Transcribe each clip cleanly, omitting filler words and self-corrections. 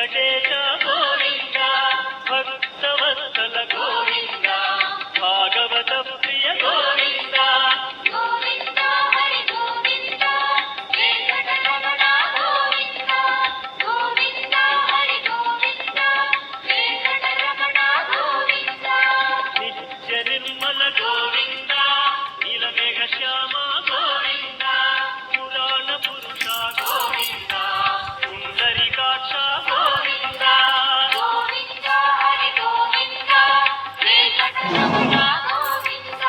వెంకటేశ గోవింద భక్తవత్సల గోవింద భాగవత ప్రియ గోవింద గోవింద హరి గోవింద వెంకటరమణ గోవింద గోవింద హరి గోవింద వెంకటరమణ గోవింద నిత్య నిర్మల గోవింద నీలమేఘ శ్యామ గోవింద పురాణ పురుష గోవింద పుండరీకాక్ష గోవింద గోవింద హరి గోవింద వెంకటరమణ గోవింద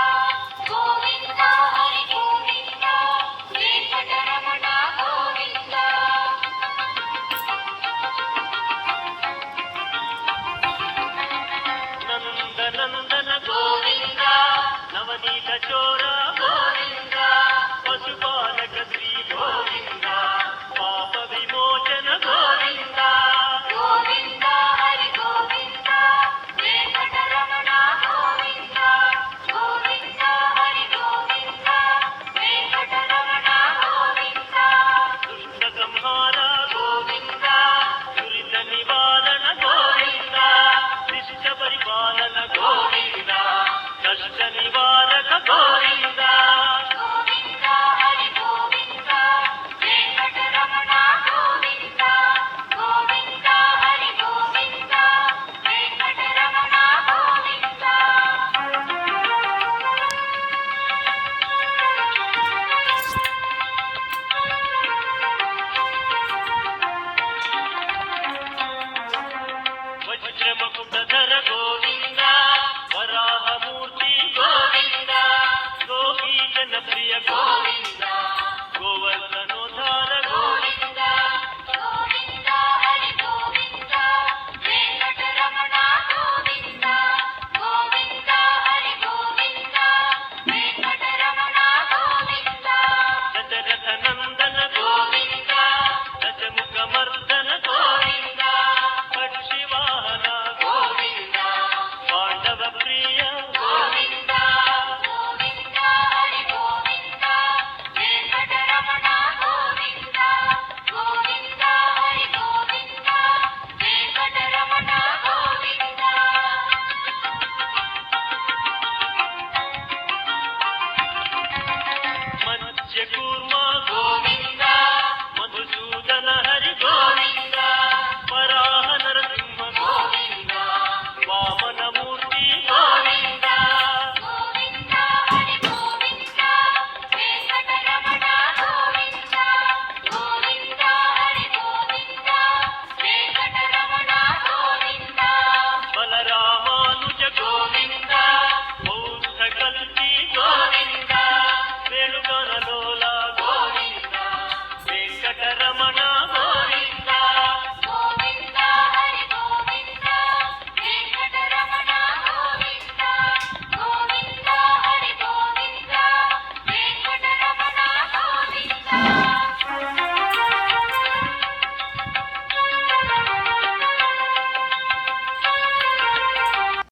గోవింద హరి గోవింద వెంకటరమణ గోవింద నందనందన గోవింద నవనీత చోర గోవింద పశుపాలక శ్రీ గోవింద పాప విమోచన గోవింద గోవింద హరి గోవింద వెంకటరమణ గోవింద గోవింద హరి గోవింద వెంకటరమణ గోవింద దుష్ట సంహార